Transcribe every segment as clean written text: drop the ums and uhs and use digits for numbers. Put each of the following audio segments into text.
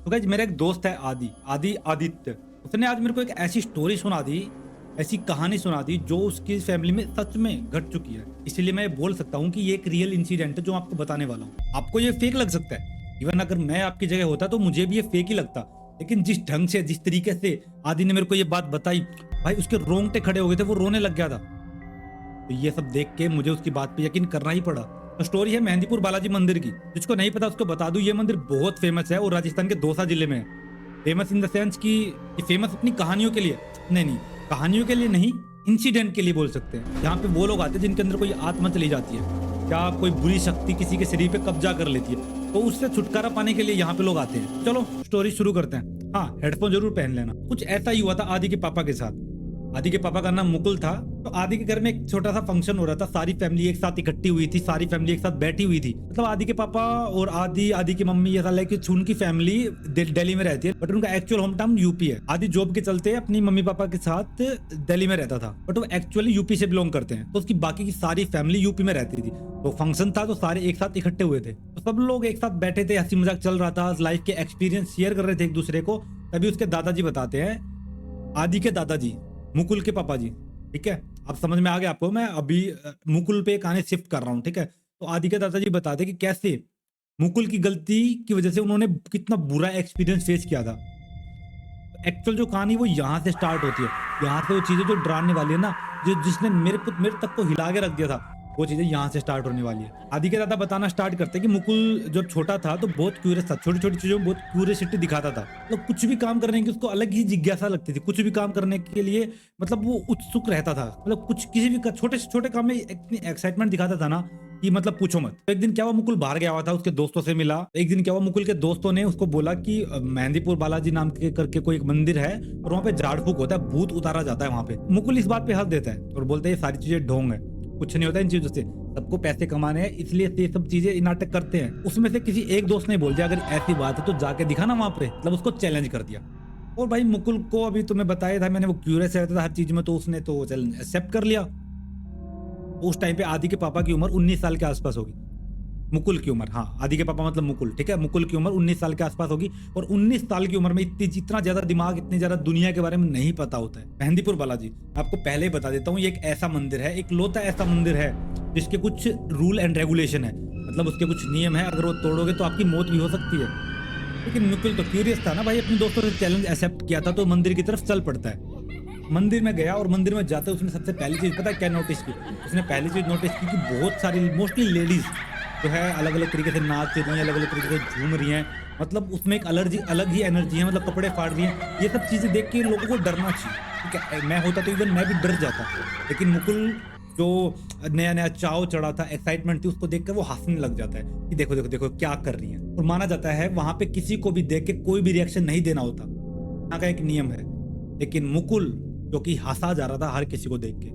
तो गाइस मेरा एक दोस्त है आदि आदित्य। उसने आज मेरे को एक ऐसी स्टोरी सुना दी, ऐसी कहानी सुना दी जो उसकी फैमिली में सच में घट चुकी है। इसीलिए मैं बोल सकता हूँ कि ये एक रियल इंसिडेंट है जो आपको बताने वाला हूँ। आपको ये फेक लग सकता है, इवन अगर मैं आपकी जगह होता तो मुझे भी ये फेक ही लगता। लेकिन जिस ढंग से, जिस तरीके से आदि ने मेरे को ये बात बताई, भाई उसके रोंगटे खड़े हो गए थे, वो रोने लग गया था। तो ये सब देख के मुझे उसकी बात पे यकीन करना ही पड़ा। तो स्टोरी है मेहंदीपुर बालाजी मंदिर की। जिसको नहीं पता उसको बता दूं, ये मंदिर बहुत फेमस है और राजस्थान के दौसा जिले में है। फेमस इन द सेंस कि फेमस अपनी कहानियों के लिए, नहीं कहानियों के लिए नहीं, इंसिडेंट के लिए बोल सकते हैं। यहाँ पे वो लोग आते हैं जिनके अंदर कोई आत्मा चली जाती है, क्या कोई बुरी शक्ति किसी के शरीर पे कब्जा कर लेती है, तो उससे छुटकारा पाने के लिए यहाँ पे लोग आते हैं। चलो स्टोरी शुरू करते हैं। हाँ, हेडफोन जरूर पहन लेना। कुछ ऐसा ही हुआ था आदि के पापा के साथ। आदि के पापा का नाम मुकुल था। तो आदि के घर में एक छोटा सा फंक्शन हो रहा था, सारी फैमिली एक साथ इकट्ठी हुई थी, सारी फैमिली एक साथ बैठी हुई थी। मतलब आदि के पापा और आदि की मम्मी, ऐसा लाइक उनकी फैमिली दिल्ली में रहती है, बट उनका एक्चुअल होम टाउन यूपी है। आदि जॉब के चलते अपनी मम्मी पापा के साथ दिल्ली में रहता था, बट वो एक्चुअली यूपी से बिलोंग करते हैं। तो उसकी बाकी की सारी फैमिली यूपी में रहती थी। तो फंक्शन था तो सारे एक साथ इकट्ठे हुए थे। तो सब लोग एक साथ बैठे थे, हंसी मजाक चल रहा था, लाइफ के एक्सपीरियंस शेयर कर रहे थे एक दूसरे को। तभी उसके दादाजी बताते हैं, आदि के दादाजी, मुकुल के पापा जी, ठीक है, अब समझ में आ गया आपको। मैं अभी मुकुल पे कहानी शिफ्ट कर रहा हूँ, ठीक है। तो आदि के दादाजी बताते कि कैसे मुकुल की गलती की वजह से उन्होंने कितना बुरा एक्सपीरियंस फेस किया था। एक्चुअल जो कहानी वो यहाँ से स्टार्ट होती है। यहाँ से वो चीजें जो डराने वाली है ना, जो जिसने मेरे तक को हिला के रख दिया था, वो चीजें यहाँ से स्टार्ट होने वाली है। आदि के दादा बताना स्टार्ट करते हैं कि मुकुल जब छोटा था तो बहुत क्यूरियस था, छोटी छोटी चीजों में बहुत क्यूरियसिटी दिखाता था। मतलब कुछ भी काम करने की उसको अलग ही जिज्ञासा लगती थी, कुछ भी काम करने के लिए मतलब वो उत्सुक रहता था। मतलब कुछ किसी भी छोटे से छोटे काम में इतनी एक्साइटमेंट दिखाता था ना कि मतलब पूछो मत। तो एक दिन क्या हुआ, मुकुल बाहर गया हुआ था, उसके दोस्तों से मिला। एक दिन क्या हुआ, मुकुल के दोस्तों ने उसको बोला कि मेहंदीपुर बालाजी नाम के करके कोई एक मंदिर है और वहाँ पे झाड़ फूक होता है, भूत उतारा जाता है वहाँ पे। मुकुल इस बात पे हंस देता है और बोलता है ये सारी चीजें ढोंग है, कुछ नहीं होता इन चीजों से, सबको पैसे कमाने हैं इसलिए ये सब चीजें नाटक करते हैं। उसमें से किसी एक दोस्त ने बोल दिया, अगर ऐसी बात है तो जाके दिखा ना वहां पे, मतलब उसको चैलेंज कर दिया। और भाई मुकुल को अभी तुम्हें बताया था मैंने, वो क्यूरियस रहता था हर चीज में, तो उसने तो चैलेंज एक्सेप्ट कर लिया। उस टाइम पे आदि के पापा की उम्र 19 साल के आसपास होगी। मुकुल की उम्र, हाँ, आदि के पापा मतलब मुकुल, ठीक है, मुकुल की उम्र 19 साल के आसपास होगी। और 19 साल की उम्र में इतना ज्यादा दिमाग, इतनी ज्यादा दुनिया के बारे में नहीं पता होता है। मेहंदीपुर बालाजी आपको पहले ही बता देता हूँ, ये एक ऐसा मंदिर है, एक लौता ऐसा मंदिर है जिसके कुछ रूल एंड रेगुलेशन है। मतलब उसके कुछ नियम है, अगर वो तोड़ोगे तो आपकी मौत भी हो सकती है। लेकिन मुकुल तो क्यूरियस था ना भाई, अपने दोस्तों से चैलेंज एक्सेप्ट किया था, तो मंदिर की तरफ चल पड़ता है। मंदिर में गया और मंदिर में जाते उसने सबसे पहली चीज पता है क्या नोटिस की? उसने पहली चीज नोटिस की कि बहुत सारी मोस्टली लेडीज जो है अलग अलग तरीके से नाच रही हैं, अलग अलग तरीके से झूम रही हैं। मतलब उसमें एक अलग ही एनर्जी है, मतलब कपड़े फाड़ रही हैं। ये सब चीजें देख के लोगों को डरना चाहिए, ठीक है। मैं होता तो इवन मैं भी डर जाता। लेकिन मुकुल जो नया नया चाव चढ़ा था, एक्साइटमेंट थी, उसको देख कर वो हंसने लग जाता है कि देखो देखो देखो क्या कर रही है। और माना जाता है वहां पे किसी को भी देख के कोई भी रिएक्शन नहीं देना होता, यहाँ का एक नियम है। लेकिन मुकुल जो कि हंसा जा रहा था हर किसी को देख के,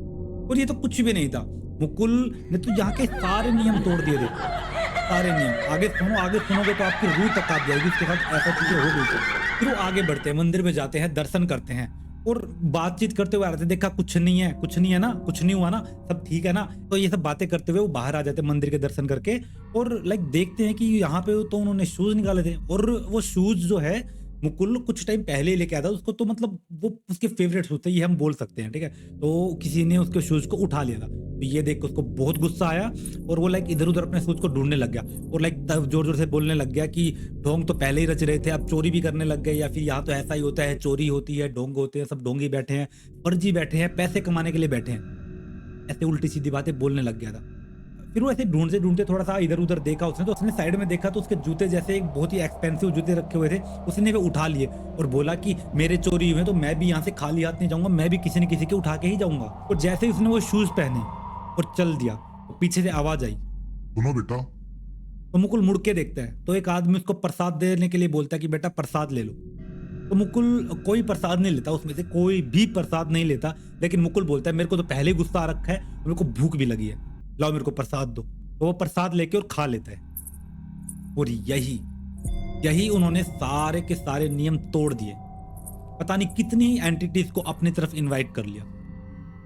और ये तो कुछ भी नहीं था। मुकुल ने तो यहाँ के सारे नियम तोड़ दिए थे, सारे नियम। आगे सुनोगे तो आपकी रूह तक कांप जाएगी, उसके साथ ऐसा चीजें हो गई थी। फिर वो आगे बढ़ते हैं, मंदिर में जाते हैं, दर्शन करते हैं और बातचीत करते हुए आ रहे थे। देखा कुछ नहीं है, कुछ नहीं है ना, कुछ नहीं हुआ ना, सब ठीक है ना। तो ये सब बातें करते हुए वो बाहर आ जाते हैं मंदिर के दर्शन करके। और लाइक देखते हैं कि यहाँ पे तो उन्होंने शूज निकाले थे, और वो शूज जो है मुकुल कुछ टाइम पहले ही लेके आया था उसको, तो मतलब वो उसके फेवरेट शूज थे, ये हम बोल सकते हैं, ठीक है। तो किसी ने उसके शूज को उठा लिया था, तो ये देख के उसको बहुत गुस्सा आया और वो लाइक इधर उधर अपने शूज को ढूंढने लग गया। और लाइक जोर जोर से बोलने लग गया कि ढोंग तो पहले ही रच रहे थे, अब चोरी भी करने लग गए, या फिर यहाँ तो ऐसा ही होता है, चोरी होती है, ढोंग होते हैं, सब ढोंगी बैठे हैं, फर्जी बैठे हैं, पैसे कमाने के लिए बैठे हैं। ऐसे उल्टी सीधी बातें बोलने लग गया था। फिर वो ऐसे ढूंढते ढूंढते थोड़ा सा इधर उधर देखा उसने, तो उसने साइड में देखा तो उसके जूते जैसे एक बहुत ही एक्सपेंसिव जूते रखे हुए थे, उसने वे उठा लिए और बोला कि मेरे चोरी हुए तो मैं भी यहाँ से खाली हाथ नहीं जाऊंगा, मैं भी किसी न किसी के उठा के ही जाऊंगा। और जैसे ही उसने वो शूज पहने और चल दिया, तो पीछे से आवाज आई, सुनो बेटा। तो मुकुल मुड़ के देखता है तो एक आदमी उसको प्रसाद देने के लिए बोलता है कि बेटा प्रसाद ले लो। तो मुकुल कोई प्रसाद नहीं लेता, उसमें से कोई भी प्रसाद नहीं लेता। लेकिन मुकुल बोलता है मेरे को तो पहले ही गुस्सा आ रखा है, मेरे को भूख भी लगी है, लाओ मेरे को प्रसाद दो। तो वो प्रसाद लेके और खा लेता है। और यही यही उन्होंने सारे के सारे नियम तोड़ दिए। पता नहीं कितनी एंटिटीज को अपनी तरफ इनवाइट कर लिया।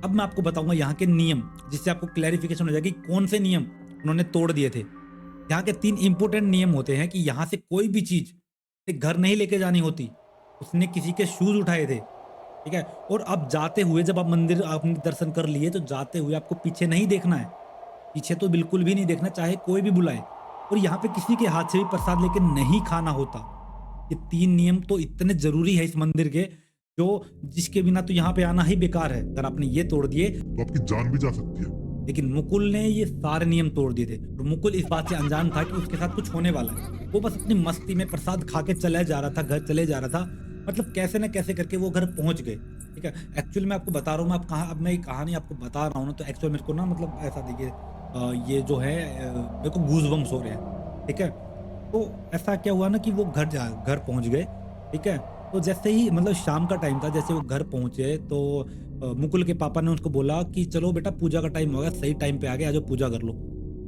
अब मैं आपको बताऊंगा यहाँ के नियम, जिससे आपको क्लैरिफिकेशन हो जाएगी कौन से नियम उन्होंने तोड़ दिए थे। यहाँ के 3 इंपॉर्टेंट नियम होते हैं कि यहाँ से कोई भी चीज घर नहीं लेके जानी होती, उसने किसी के शूज उठाए थे, ठीक है। और अब जाते हुए जब आप मंदिर आपने दर्शन कर लिए तो जाते हुए आपको पीछे नहीं देखना है, पीछे तो बिल्कुल भी नहीं देखना, चाहे कोई भी बुलाए। और यहाँ पे किसी के हाथ से भी प्रसाद लेके नहीं खाना होता। ये 3 नियम तो इतने जरूरी है इस मंदिर के, जो जिसके बिना तो यहाँ पे आना ही बेकार है। अगर आपने ये तोड़ दिए तो आपकी जान भी जा सकती है। लेकिन मुकुल ने ये सारे नियम तोड़ दिए थे और मुकुल इस बात से अनजान था कि उसके साथ कुछ होने वाला है। वो बस अपनी मस्ती में प्रसाद खा के चला जा रहा था, घर चले जा रहा था। मतलब कैसे न कैसे करके वो घर पहुंच गए, ठीक है। एक्चुअली मैं आपको बता रहा हूँ, मैं अब मैं ये कहानी आपको बता रहा हूँ ना, तो एक्चुअली मेरे को ना मतलब ऐसा देखिए, ये जो है मेरे को गूज़बम्प्स हो रहे हैं, ठीक है। तो ऐसा क्या हुआ ना कि वो घर पहुंच गए, ठीक है। तो जैसे ही मतलब शाम का टाइम था, जैसे वो घर पहुंचे तो मुकुल के पापा ने उसको बोला कि चलो बेटा पूजा का टाइम हो गया, सही टाइम पे आ गए, आज पूजा कर लो।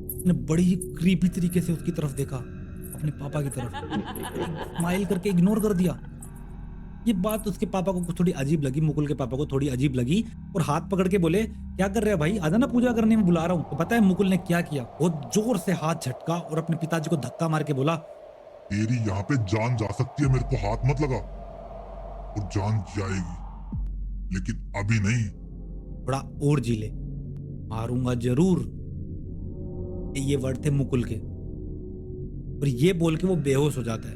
उसने बड़ी ही क्रीपी तरीके से उसकी तरफ देखा, अपने पापा की तरफ, स्माइल करके इग्नोर कर दिया। ये बात उसके पापा को थोड़ी अजीब लगी, मुकुल के पापा को थोड़ी अजीब लगी और हाथ पकड़ के बोले क्या कर रहे हो भाई, आजा ना पूजा करने में बुला रहा हूँ। तो पता है मुकुल ने क्या किया, बहुत जोर से हाथ झटका और अपने पिताजी को धक्का मार के बोला, तेरी यहाँ पे जान जा सकती है, मेरे को हाथ मत लगा। और जान जाएगी, लेकिन अभी नहीं। थोड़ा और जी ले, मारूंगा जरूर। ये वर्ड थे मुकुल के और ये बोल के वो बेहोश हो जाता है,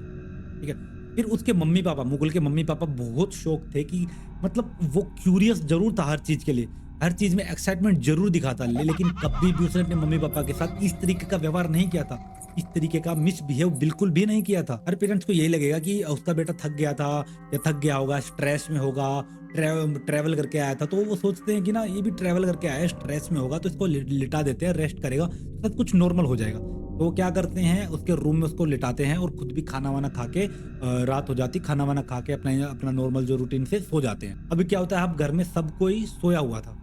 ठीक है। फिर उसके मम्मी पापा, मुकुल के मम्मी पापा बहुत शौक थे कि मतलब वो क्यूरियस जरूर था हर चीज के लिए, हर चीज में एक्साइटमेंट जरूर दिखाता, लेकिन कभी भी उसने अपने मम्मी पापा के साथ इस तरीके का व्यवहार नहीं किया था, इस तरीके का मिसबिहेव बिल्कुल भी नहीं किया था। हर पेरेंट्स को यही लगेगा कि उसका बेटा थक गया था या थक गया होगा, स्ट्रेस में होगा, ट्रैवल करके आया था, तो वो सोचते हैं कि ना ये भी ट्रैवल करके आया है, स्ट्रेस में होगा, तो इसको लिटा देते हैं, रेस्ट करेगा तो सब कुछ नॉर्मल हो जाएगा। तो वो क्या करते हैं, उसके रूम में उसको लिटाते हैं और खुद भी खाना वाना खा के रात हो जाती, खाना वाना खा के अपना अपना नॉर्मल जो रूटीन से सो जाते हैं। अभी क्या होता है, अब घर में सब कोई सोया हुआ था।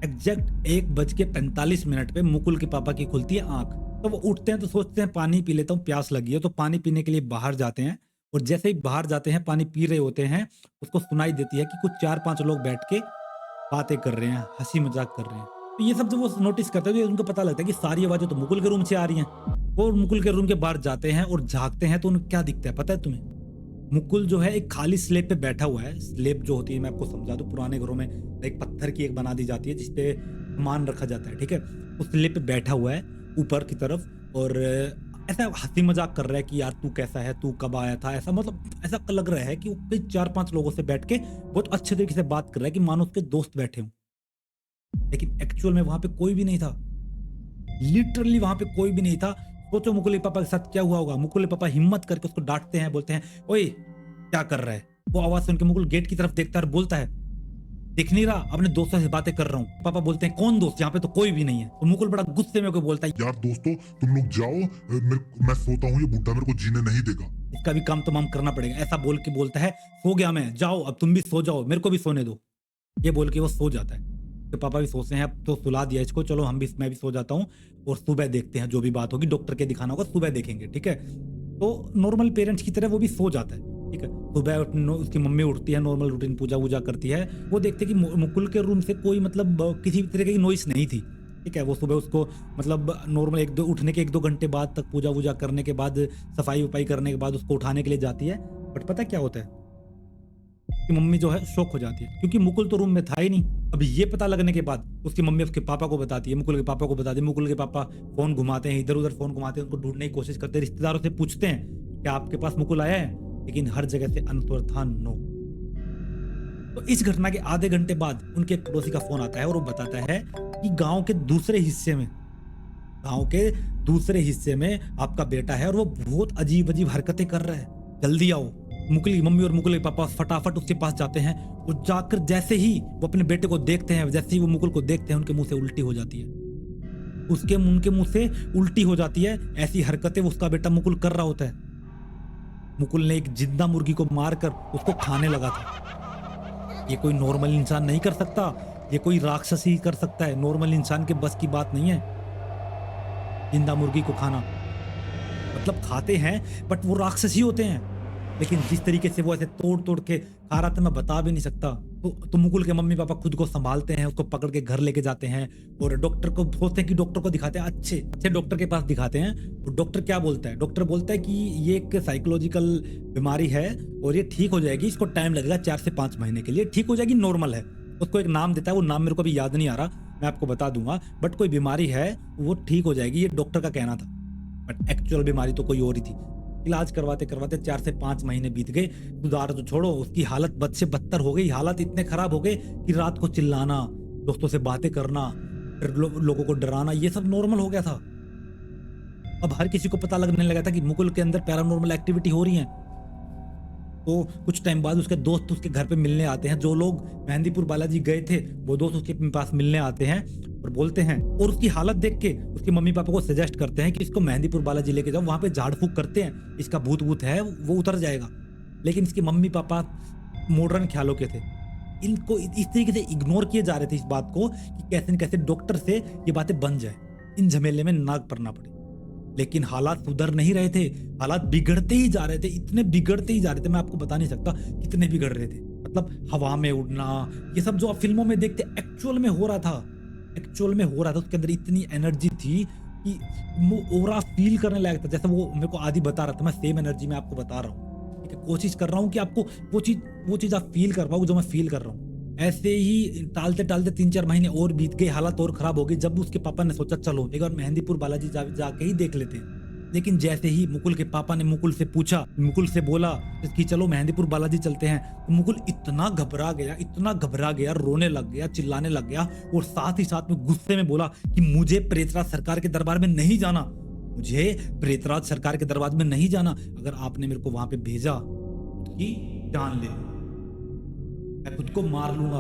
एग्जैक्ट 1:45 पे मुकुल के पापा की खुलती है आंख। तो वो उठते हैं तो सोचते हैं पानी पी लेता हूँ, प्यास लगी है, तो पानी पीने के लिए बाहर जाते हैं। और जैसे ही बाहर जाते हैं, पानी पी रहे होते हैं, उसको सुनाई देती है कि कुछ 4-5 लोग बैठ के बातें कर रहे हैं, हंसी मजाक कर रहे हैं। तो ये सब जब वो नोटिस करते हैं तो उनको पता लगता है कि सारी आवाजें तो मुकुल के रूम से आ रही हैं। वो मुकुल के रूम के बाहर जाते हैं और झांकते हैं तो उन्हें क्या दिखता है पता है तुम्हें? मुकुल जो है एक खाली स्लेब पे बैठा हुआ है। स्लेब जो होती है, मैं आपको समझा दूं, पुराने घरों में एक पत्थर की एक बना दी जाती है जिसपे सामान रखा जाता है, ठीक है। उस स्लेब पे बैठा हुआ है ऊपर की तरफ और ऐसा हंसी मजाक कर रहा है कि यार तू कैसा है, तू कब आया था, ऐसा मतलब ऐसा लग रहा है कि वो कई 4-5 लोगों से बैठ के बहुत अच्छे तरीके से बात कर रहा है कि मानो उसके दोस्त बैठे हों। लेकिन एक्चुअल में वहां पे कोई भी नहीं था, लिटरली वहां पे कोई भी नहीं था। सोचो मुकुल के पापा के साथ क्या हुआ होगा। मुकुल के पापा हिम्मत करके उसको डांटते हैं, बोलते हैं ओए क्या कर रहा है। वो आवाज सुन के मुकुल गेट की तरफ देखता है और बोलता है दिख नहीं रहा, अपने दोस्तों से बातें कर रहा हूँ। पापा बोलते हैं कौन दोस्त, यहाँ पे तो कोई भी नहीं है। तो मुकुल बड़ा गुस्से में होकर बोलता है यार दोस्तों तुम लोग जाओ, मैं सोता हूँ, ये बुड्ढा मेरे को जीने नहीं देगा। इसका भी काम तमाम करना पड़ेगा। ऐसा बोल के बोलता है सो गया मैं, जाओ अब तुम भी सो जाओ, मेरे को भी सोने दो। ये बोल के वो सो जाता है। तो पापा भी सोचते हैं अब तो सुला दिया इसको, चलो मैं भी सो जाता हूँ और सुबह देखते हैं जो भी बात होगी, डॉक्टर के दिखाना होगा, सुबह देखेंगे, ठीक है। तो नॉर्मल पेरेंट्स की तरह वो भी सो जाता है, ठीक है। सुबह उसकी मम्मी उठती है, नॉर्मल रूटीन पूजा वूजा करती है। वो देखते कि मुकुल के रूम से कोई मतलब किसी भी तरह की नॉइस नहीं थी, ठीक है। वो सुबह उसको मतलब नॉर्मल उठने के 1-2 घंटे बाद तक पूजा वूजा करने के बाद, सफाई वफाई करने के बाद उसको उठाने के लिए जाती है। बट पता क्या होता है कि मम्मी जो है शॉक हो जाती है, क्योंकि मुकुल तो रूम में था ही नहीं। अभी ये पता लगने के बाद उसकी मम्मी उसके पापा को बताती है, मुकुल के पापा को बताती है। मुकुल के पापा फोन घुमाते हैं, इधर उधर फोन घुमाते हैं, उनको ढूंढने की कोशिश करते हैं, रिश्तेदारों से पूछते हैं क्या आपके पास मुकुल आया है, लेकिन हर जगह से आंसर था नो। तो इस घटना के आधे घंटे बाद उनके एक पड़ोसी का फोन आता है और वो बताता है कि गांव के दूसरे हिस्से में आपका बेटा है और वो बहुत अजीब अजीब हरकतें कर रहा है, जल्दी आओ। मुकुल की मम्मी और मुकुल के पापा फटाफट उसके पास जाते हैं और जाकर जैसे ही वो अपने बेटे को देखते हैं, जैसे ही वो मुकुल को देखते हैं, उनके मुंह से उल्टी हो जाती है। उनके मुंह से उल्टी हो जाती है। ऐसी हरकतें उसका बेटा मुकुल कर रहा होता है। मुकुल ने एक जिंदा मुर्गी को मारकर उसको खाने लगा था। ये कोई नॉर्मल इंसान नहीं कर सकता, ये कोई राक्षस ही कर सकता है, नॉर्मल इंसान के बस की बात नहीं है जिंदा मुर्गी को खाना। मतलब खाते हैं बट वो राक्षस ही होते हैं। लेकिन जिस तरीके से वो ऐसे तोड़-तोड़ के खा रहा था मैं बता भी नहीं सकता। तो मुकुल के मम्मी-पापा खुद को सँभालते हैं, उसको पकड़ के घर लेके जाते हैं और डॉक्टर को सोचते हैं कि डॉक्टर को दिखाते हैं, अच्छे डॉक्टर के पास दिखाते हैं। और डॉक्टर क्या बोलता है? डॉक्टर बोलता है कि ये एक साइकोलॉजिकल बीमारी है और ये ठीक हो जाएगी, इसको टाइम लगेगा 4 से 5 महीने के लिए, ठीक हो जाएगी, नॉर्मल है। उसको एक नाम देता है, वो नाम मेरे को अभी याद नहीं आ रहा, मैं आपको बता दूँगा, बट कोई बीमारी है, वो ठीक हो जाएगी, ये डॉक्टर का कहना था। बट एक्चुअल बीमारी तो कोई और ही थी। इलाज करवाते-करवाते 4 से 5 महीने बीत गए, सुधार तो छोड़ो, उसकी हालत बद से बदतर हो गई, हालात इतने खराब हो गए कि रात को चिल्लाना, दोस्तों से बातें करना, फिर लोगों को डराना, ये सब नॉर्मल हो गया था। अब हर किसी को पता लगने लगा था कि मुकुल के अंदर पैरानॉर्मल एक्टिविटी हो रही है। तो कुछ टाइम बाद उसके दोस्त उसके घर पे मिलने आते हैं, जो लोग मेहंदीपुर बालाजी गए थे, वो दोस्त उसके पास मिलने आते हैं और बोलते हैं, और उसकी हालत देख के उसके मम्मी पापा को सजेस्ट करते हैं कि इसको मेहंदीपुर बालाजी लेके जाओ, वहां पे झाड़ फूक करते हैं, इसका भूत वूत है वो उतर जाएगा। लेकिन इसके मम्मी पापा मॉडर्न ख्यालों के थे, इनको इस तरीके से इग्नोर किए जा रहे थे इस बात को कि कैसे न कैसे डॉक्टर से ये बातें बन जाए, इन झमेले में नाक पड़ना पड़े। लेकिन हालात सुधर नहीं रहे थे, हालात बिगड़ते ही जा रहे थे, इतने बिगड़ते ही जा रहे थे, मैं आपको बता नहीं सकता कितने बिगड़ रहे थे। मतलब हवा में उड़ना, ये सब जो आप फिल्मों में देखते एक्चुअल में हो रहा था, एक्चुअल में हो रहा था। उसके अंदर इतनी एनर्जी थी कि वो ओरा फील करने लायक था, जैसे वो मेरे को आदि बता रहा था, मैं सेम एनर्जी में आपको बता रहा हूँ। ठीक है, कोशिश कर रहा हूँ कि आपको वो चीज आप फील कर पाओ जो मैं फील कर रहा हूँ। ऐसे ही टालते टालते 3-4 महीने और बीत गए, हालत और खराब हो गई। जब उसके पापा ने सोचा चलो एक बार मेहंदीपुर बालाजी जाके ही देख लेते हैं। लेकिन जैसे ही मुकुल के पापा ने मुकुल से पूछा, मुकुल से बोला कि चलो मेहंदीपुर बालाजी चलते हैं, तो मुकुल इतना घबरा गया, रोने लग गया, चिल्लाने लग गया और साथ ही साथ में गुस्से में बोला कि मुझे प्रेतराज सरकार के दरबार में नहीं जाना, मुझे प्रेतराज सरकार के दरबार में नहीं जाना। अगर आपने मेरे को वहां पे भेजा तो की जान ले, मैं खुद को मार लूंगा,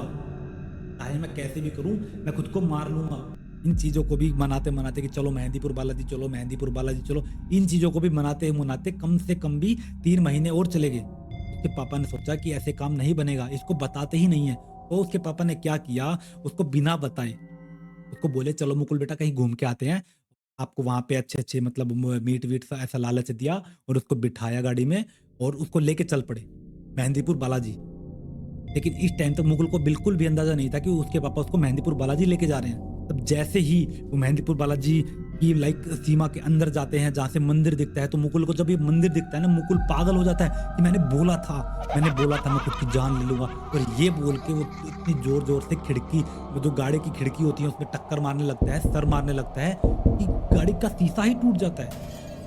चाहे मैं कैसे भी करूं, मैं खुद को मार लूंगा। इन चीजों को भी मनाते कि चलो मेहंदीपुर बालाजी चलो, मेहंदीपुर बालाजी चलो, इन चीजों को भी मनाते कम से कम भी 3 महीने और चले गए। उसके पापा ने सोचा कि ऐसे काम नहीं बनेगा, इसको बताते ही नहीं है। तो उसके पापा ने क्या किया, उसको बिना बताए उसको बोले चलो मुकुल बेटा कहीं घूम के आते हैं, आपको वहां पे अच्छे मतलब मीट वीट सा ऐसा लालच दिया और उसको बिठाया गाड़ी में और उसको लेके चल पड़े मेहंदीपुर बालाजी। लेकिन इस टाइम तक मुकुल को बिल्कुल भी अंदाजा नहीं था कि उसके पापा उसको मेहंदीपुर बालाजी लेके जा रहे हैं। तब जैसे ही वो मेहंदीपुर बालाजी की सीमा के अंदर जाते हैं, जहाँ से मंदिर दिखता है, तो मुकुल को जब ये मंदिर दिखता है ना, मुकुल पागल हो जाता है कि मैंने बोला था मैं खुद की जान ले लूंगा। और ये बोल के वो इतनी जोर जोर से खिड़की, वो जो गाड़ी की खिड़की होती है उसमें टक्कर मारने लगता है, सर मारने लगता है कि गाड़ी का शीशा ही टूट जाता है।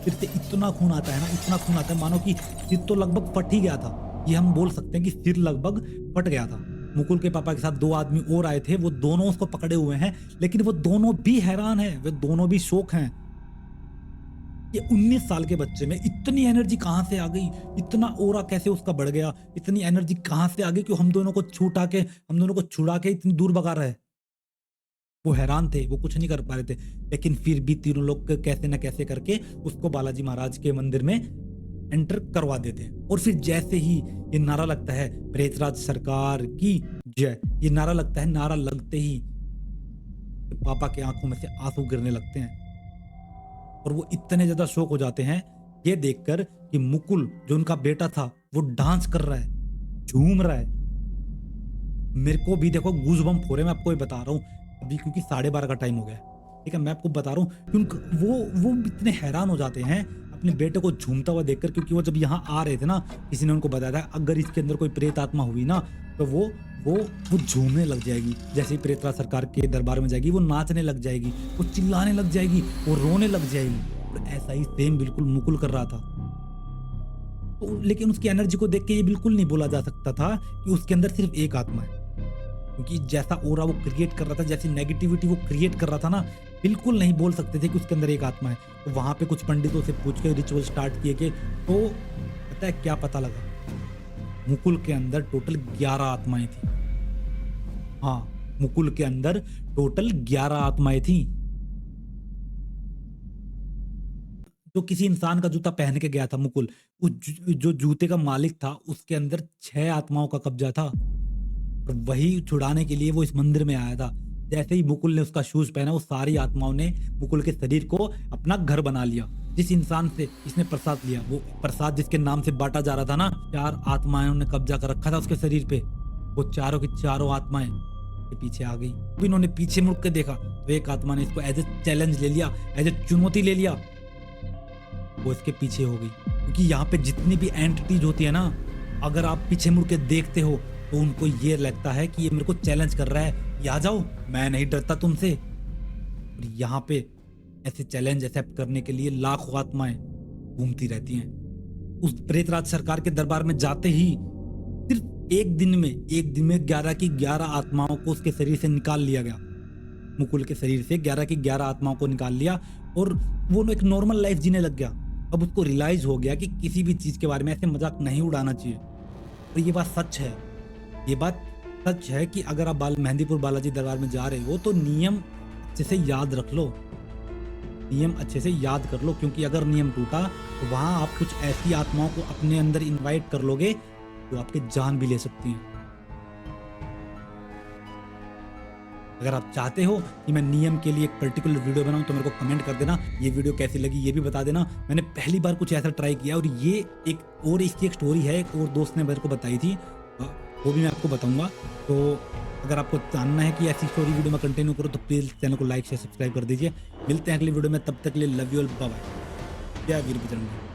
फिर से इतना खून आता है ना, इतना खून आता है मानो कि सिर तो लगभग फट ही गया था। ये हम बोल सकते हैं कि सिर लगभग फट गया था। मुकुल के पापा के साथ 2 आदमी और आए थे, वो दोनों उसको पकड़े हुए हैं, लेकिन वो दोनों भी हैरान हैं, वे दोनों भी शौक हैं। ये 19 साल के बच्चे में इतनी एनर्जी कहां से आ गई, इतना ओरा कैसे उसका बढ़ गया, इतनी एनर्जी कहां से आ गई कि हम दोनों को छुड़ा के इतनी दूर भगा रहा है। वो हैरान थे, वो कुछ नहीं कर पा रहे थे, लेकिन फिर भी तीनों लोग कैसे न कैसे करके उसको बालाजी महाराज के मंदिर में एंटर करवा देते हैं। और फिर जैसे ही ये नारा लगता है प्रेतराज सरकार की जय, ये नारा लगता है, नारा लगते ही पापा के आंखों में से आंसू गिरने लगते हैं और वो इतने ज्यादा शौक हो जाते हैं ये देखकर कि मुकुल जो उनका बेटा था वो डांस कर रहा है, झूम रहा है। मेरे को भी देखो गूज़बम्प हो रहे, मैं आपको ये बता रहा हूँ अभी, क्योंकि 12:30 का टाइम हो गया। ठीक है, मैं आपको बता रहा हूँ कि वो इतने हैरान हो जाते हैं अपने बेटे को झूमता हुआ देखकर, क्योंकि वो जब यहाँ आ रहे थे ना, किसी ने उनको बताया था अगर इसके अंदर कोई प्रेत आत्मा हुई ना तो वो झूमने लग जाएगी। जैसे ही प्रेतराज सरकार के दरबार में जाएगी वो नाचने लग जाएगी, वो चिल्लाने लग जाएगी, वो रोने लग जाएगी। और ऐसा ही सेम बिल्कुल मुकुल कर रहा था। तो लेकिन उसकी एनर्जी को देख के ये बिल्कुल नहीं बोला जा सकता था कि उसके अंदर सिर्फ एक आत्मा है, क्योंकि जैसा ओरा वो क्रिएट कर रहा था, जैसी नेगेटिविटी वो क्रिएट कर रहा था ना, बिल्कुल नहीं बोल सकते थे कि उसके अंदर एक आत्मा है। तो वहां पे कुछ पंडितों से पूछ के रिचुअल स्टार्ट किए, तो पता है क्या पता लगा, मुकुल के अंदर टोटल 11 आत्माएं थी। हाँ, मुकुल के अंदर टोटल 11 आत्माएं थी। जो किसी इंसान का जूता पहन के गया था मुकुल, जो जूते का मालिक था उसके अंदर 6 आत्माओं का कब्जा था और वही छुड़ाने के लिए वो इस मंदिर में आया था। जैसे ही मुकुल ने उसका शूज पहना, वो सारी आत्माओं ने मुकुल के शरीर को अपना घर बना लिया। जिस इंसान से इसने प्रसाद लिया, वो प्रसाद जिसके नाम से बांटा जा रहा था ना, 4 आत्माओं ने कब्जा कर रखा था उसके शरीर पे। वो चारों की चारों आत्माएं के पीछे आ गई। तो इन्होंने पीछे मुड़ के देखा तो एक आत्मा ने इसको एज ए चैलेंज ले लिया, एज ए चुनौती ले लिया, वो इसके पीछे हो गई। क्योंकि यहाँ पे जितनी भी एंटिटीज होती है ना, अगर आप पीछे मुड़ के देखते हो तो उनको ये लगता है कि ये मेरे को चैलेंज कर रहा है, ये आ जाओ, मैं नहीं डरता तुमसे। और यहाँ पे ऐसे चैलेंज एक्सेप्ट करने के लिए लाखों आत्माएं घूमती रहती हैं। उस प्रेतराज सरकार के दरबार में जाते ही सिर्फ एक दिन में 11 की 11 आत्माओं को उसके शरीर से निकाल लिया गया। मुकुल के शरीर से 11 की 11 आत्माओं को निकाल लिया और वो एक नॉर्मल लाइफ जीने लग गया। अब उसको रियलाइज हो गया कि किसी भी चीज के बारे में ऐसे मजाक नहीं उड़ाना चाहिए। और ये बात सच है, ये बात सच है कि अगर आप मेहंदीपुर बालाजी दरबार में जा रहे हो तो नियम अच्छे से याद रख लो, नियम अच्छे से याद कर लो। क्योंकि अगर नियम टूटा तो वहां आप कुछ ऐसी आत्माओं को अपने अंदर इनवाइट कर लोगे जो आपकी जान भी ले सकती हैं। अगर आप चाहते हो कि मैं नियम के लिए एक पर्टिकुलर वीडियो बनाऊं तो मेरे को कमेंट कर देना, ये वीडियो कैसी लगी ये भी बता देना। मैंने पहली बार कुछ ऐसा ट्राई किया और ये इसकी एक स्टोरी है, एक और दोस्त ने मेरे को बताई थी, वो भी मैं आपको बताऊंगा। तो अगर आपको जानना है कि ऐसी स्टोरी वीडियो में कंटिन्यू करो तो प्लीज़ चैनल को लाइक शेयर सब्सक्राइब कर दीजिए। मिलते हैं अगली वीडियो में, तब तक के लिए love you all, bye bye. जय वीर बजरंगी।